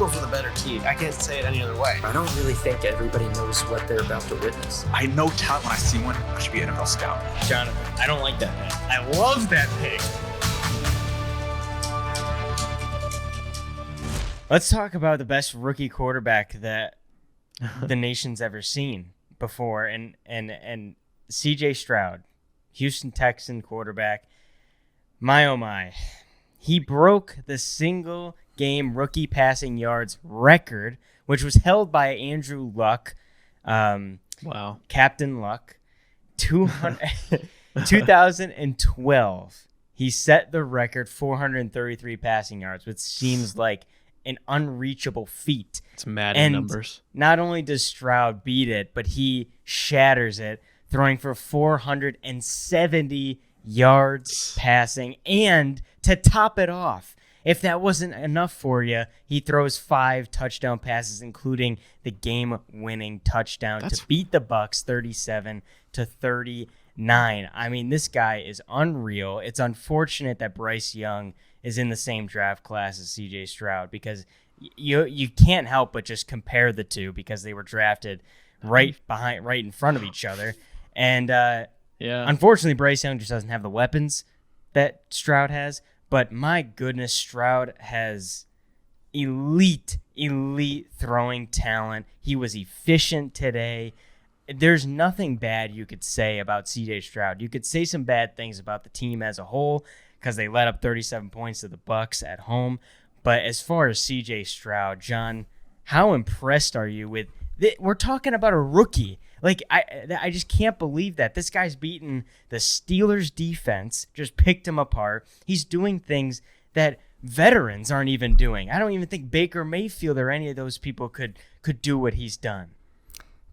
Eagles were the better team. I can't say it any other way. I don't really think everybody knows what they're about to witness. I know talent when I see one. I should be an NFL scout. Jonathan, I don't like that pick. I love that pick. Let's talk about the best rookie quarterback that the nation's ever seen before, and CJ Strouds, Houston Texans quarterback. My oh my, he broke the single game rookie passing yards record, which was held by Andrew Luck. Wow, Captain Luck. 2012, he set the record 433 passing yards, which seems like an unreachable feat. It's Madden numbers. Not only does Stroud beat it, but he shatters it, throwing for 470 yards passing. And to top it off, if that wasn't enough for you, he throws 5 touchdown passes, including the game-winning touchdown to beat the Bucs 37-39. I mean, this guy is unreal. It's unfortunate that Bryce Young is in the same draft class as CJ Strouds, because you can't help but just compare the two because they were drafted right in front of each other. And unfortunately, Bryce Young just doesn't have the weapons that Stroud has. But my goodness, Stroud has elite throwing talent. He was efficient today. There's nothing bad you could say about CJ Strouds. You could say some bad things about the team as a whole because they let up 37 points to the Bucs at home. But as far as CJ Strouds, John, how impressed are you with we're talking about a rookie. Like, I just can't believe that. This guy's beaten the Steelers' defense, just picked him apart. He's doing things that veterans aren't even doing. I don't even think Baker Mayfield or any of those people could do what he's done.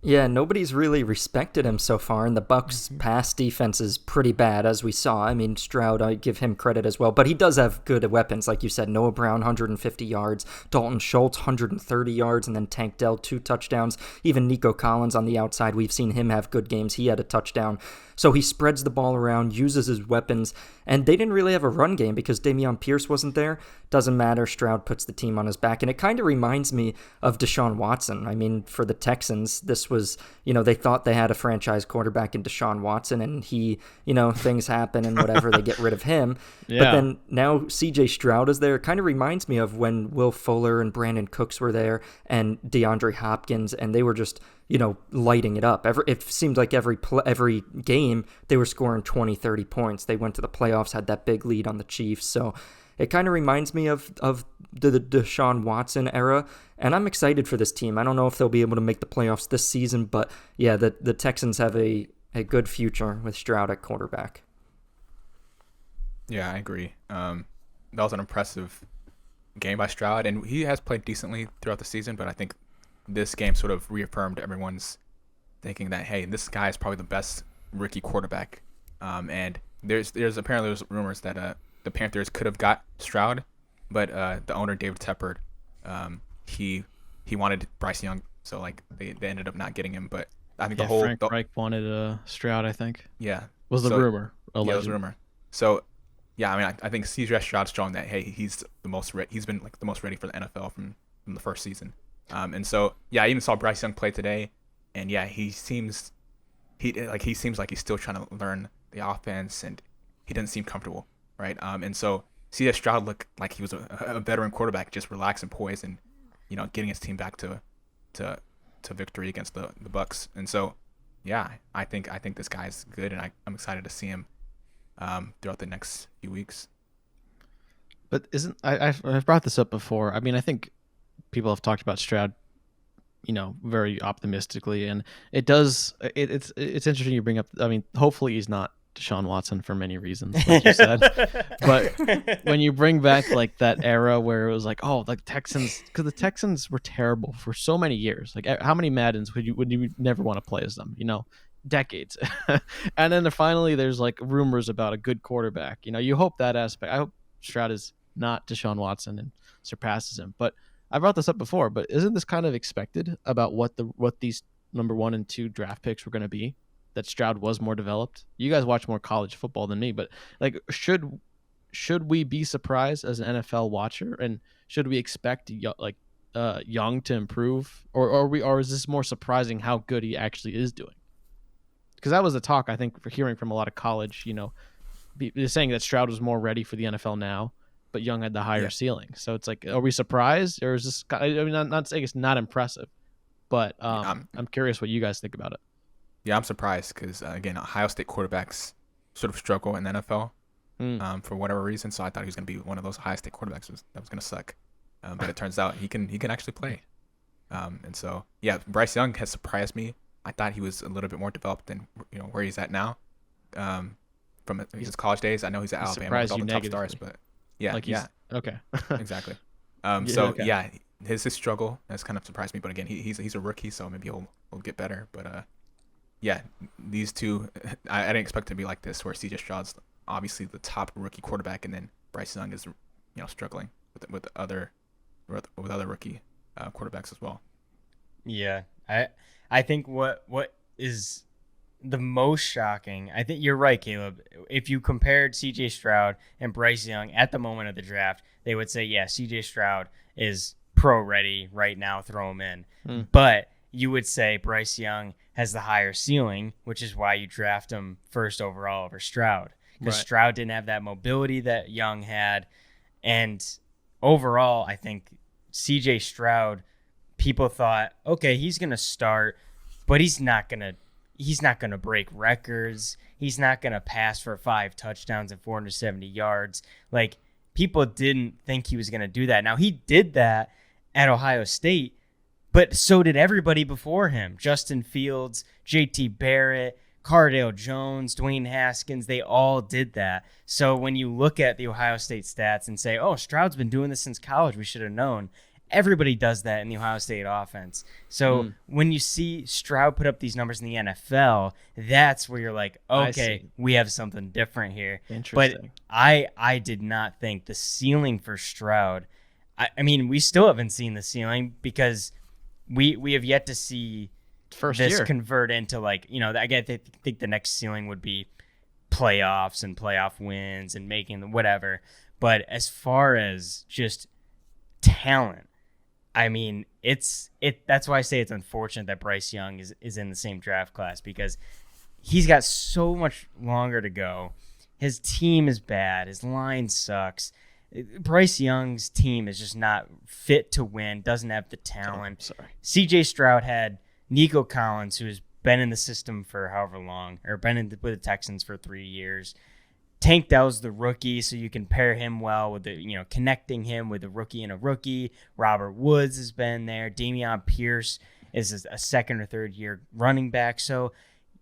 Yeah, nobody's really respected him so far, and the Bucs' pass defense is pretty bad, as we saw. I mean, Stroud, I give him credit as well, but he does have good weapons, like you said. Noah Brown, 150 yards, Dalton Schultz, 130 yards, and then Tank Dell, 2 touchdowns. Even Nico Collins on the outside, we've seen him have good games. He had a touchdown. So he spreads the ball around, uses his weapons, and they didn't really have a run game because Dameon Pierce wasn't there. Doesn't matter. Stroud puts the team on his back, and it kind of reminds me of Deshaun Watson. I mean, for the Texans, this was, they thought they had a franchise quarterback in Deshaun Watson, and he, things happen and whatever, they get rid of him. Yeah. But then now CJ Strouds is there. It kind of reminds me of when Will Fuller and Brandon Cooks were there and DeAndre Hopkins, and they were just, lighting it up. It seemed like every game they were scoring 20, 30 points. They went to the playoffs, had that big lead on the Chiefs. So it kind of reminds me of the Deshaun Watson era, and I'm excited for this team. I don't know if they'll be able to make the playoffs this season, but yeah, the Texans have a good future with Stroud at quarterback. Yeah, I agree. That was an impressive game by Stroud, and he has played decently throughout the season, but I think this game sort of reaffirmed everyone's thinking that, hey, this guy is probably the best rookie quarterback. And there's rumors that the Panthers could have got Stroud, but the owner, David Tepper, he wanted Bryce Young, so like they ended up not getting him. But I think Frank Reich wanted Stroud, I think. Yeah, was the rumor. Yeah, it was a rumor. So yeah, I mean, I think CJ Stroud's showing that, hey, he's the most he's been like the most ready for the NFL from the first season. And so yeah, I even saw Bryce Young play today, and yeah, he seems like he's still trying to learn the offense, and he doesn't seem comfortable, right? And so CJ Stroud looked like he was a veteran quarterback, just relaxed and poised, and getting his team back to victory against the Bucs. And so yeah, I think this guy's good, and I'm excited to see him throughout the next few weeks. But I've brought this up before. I mean, I think people have talked about Stroud, very optimistically, and it's interesting you bring up. I mean, hopefully he's not Deshaun Watson for many reasons, like you said. But when you bring back like that era where it was like, oh, the Texans, because the Texans were terrible for so many years. Like, how many Maddens would you never want to play as them? Decades. And then finally, there's like rumors about a good quarterback. You hope that aspect. I hope Stroud is not Deshaun Watson and surpasses him, but I brought this up before, but isn't this kind of expected about what these number 1 and 2 draft picks were going to be? That Stroud was more developed. You guys watch more college football than me, but like, should we be surprised as an NFL watcher, and should we expect Young to improve, or is this more surprising how good he actually is doing? Because that was the talk I think for hearing from a lot of college, they're saying that Stroud was more ready for the NFL now, but Young had the higher ceiling. So it's like, are we surprised, or is this? I mean, not saying it's not impressive, but I'm curious what you guys think about it. Yeah, I'm surprised because again, Ohio State quarterbacks sort of struggle in the NFL for whatever reason. So I thought he was going to be one of those Ohio State quarterbacks that was going to suck, but it turns out he can actually play. And so yeah, Bryce Young has surprised me. I thought he was a little bit more developed than where he's at now. From his college days, I know he's at Alabama with all the top stars, but okay, exactly. His struggle has kind of surprised me, but again, he's a rookie, so maybe he'll get better. But these two, I didn't expect it to be like this, where CJ Strouds obviously the top rookie quarterback, and then Bryce Young is struggling with other rookie quarterbacks as well. Yeah, I think what is the most shocking, I think you're right, Caleb. If you compared CJ Stroud and Bryce Young at the moment of the draft, they would say, yeah, CJ Stroud is pro ready right now, throw him in. But you would say Bryce Young has the higher ceiling, which is why you draft him first overall over Stroud. Because Stroud didn't have that mobility that Young had. And overall, I think CJ Stroud, people thought, okay, he's going to start, but he's not going to break records. He's not going to pass for 5 touchdowns and 470 yards. Like, people didn't think he was going to do that. Now, he did that at Ohio State, but so did everybody before him. Justin Fields, J.T. Barrett, Cardale Jones, Dwayne Haskins, they all did that. So when you look at the Ohio State stats and say, oh, Stroud's been doing this since college, we should have known. Everybody does that in the Ohio State offense. So when you see Stroud put up these numbers in the NFL, that's where you're like, okay, we have something different here. Interesting. But I did not think the ceiling for Stroud, I mean, we still haven't seen the ceiling because we have yet to see this convert into I think the next ceiling would be playoffs and playoff wins and making the whatever. But as far as just talent, I mean, that's why I say it's unfortunate that Bryce Young is in the same draft class, because he's got so much longer to go. His team is bad. His line sucks. Bryce Young's team is just not fit to win, doesn't have the talent. CJ Stroud had Nico Collins, who's been in the system for however long, or been with the Texans for 3 years. Tank Dell's the rookie, so you can pair him well with connecting him with a rookie and a rookie. Robert Woods has been there. Dameon Pierce is a second or third year running back. So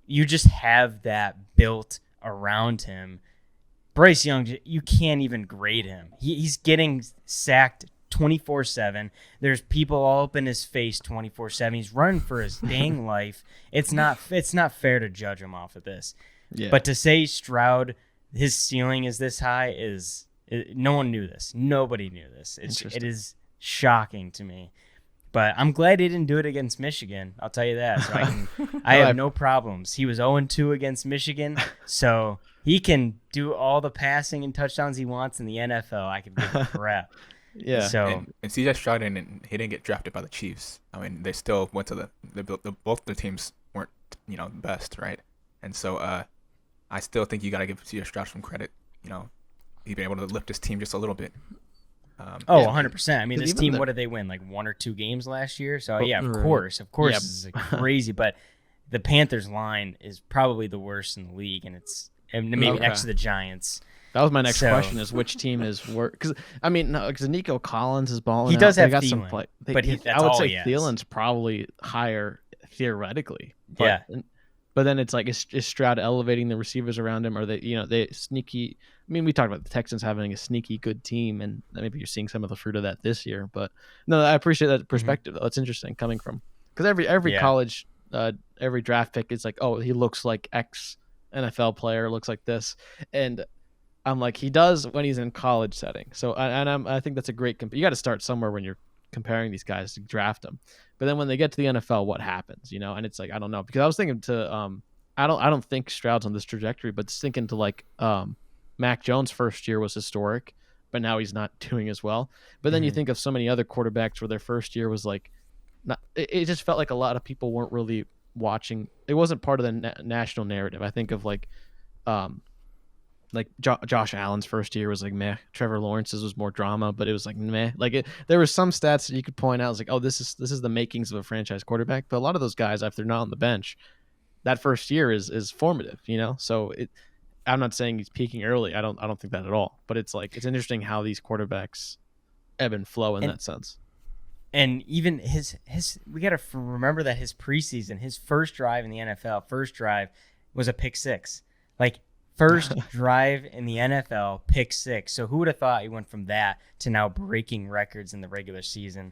you just have that built around him. Bryce Young, you can't even grade him. He's getting sacked 24/7. There's people all up in his face 24/7. He's running for his dang life. It's not fair to judge him off of this. Yeah. But to say Stroud, his ceiling is this high, no one knew this. Nobody knew this. It is shocking to me. But I'm glad he didn't do it against Michigan. I'll tell you that. So I have no problems. He was 0-2 against Michigan, so he can do all the passing and touchdowns he wants in the NFL. I can give a crap. Yeah. So and CJ Stroud didn't get drafted by the Chiefs. I mean, they still went to both the teams weren't best, right? And so I still think you got to give CJ Stroud some credit. He's been able to lift his team just a little bit. 100%. I mean, this team, what did they win? Like 1 or 2 games last year? So, yeah, of course. This is crazy. But the Panthers line is probably the worst in the league, and it's maybe next to the Giants. That was my next question: is which team is worse? Because because Nico Collins is balling. He does out. have got Thielen, some play. I would say Thielen's probably higher theoretically. But then it's like, is Stroud elevating the receivers around him? Or they sneaky? I mean, we talked about the Texans having a sneaky good team, and maybe you're seeing some of the fruit of that this year. But no, I appreciate that perspective. Though. It's interesting coming from, because every college, every draft pick is like, oh, he looks like X NFL player, looks like this, and I'm like, he does when he's in college setting. So I think that's a great. You got to start somewhere when you're comparing these guys to draft them. But then when they get to the NFL, what happens? And it's like, I don't know, because I was thinking I don't think Stroud's on this trajectory, but thinking to Mac Jones' first year was historic, but now he's not doing as well. But then you think of so many other quarterbacks where their first year was like, not. It just felt like a lot of people weren't really watching. It wasn't part of the national narrative. I think of like Josh Allen's first year was like meh. Trevor Lawrence's was more drama, but it was like meh. Like there were some stats that you could point out. I was like, oh, this is the makings of a franchise quarterback. But a lot of those guys, if they're not on the bench, that first year is formative, you know. So I'm not saying he's peaking early. I don't think that at all. But it's like it's interesting how these quarterbacks ebb and flow in that sense. And even his we got to remember that his preseason, his first drive in the NFL, was a pick six. Like first drive in the NFL, pick six. So who would have thought he went from that to now breaking records in the regular season?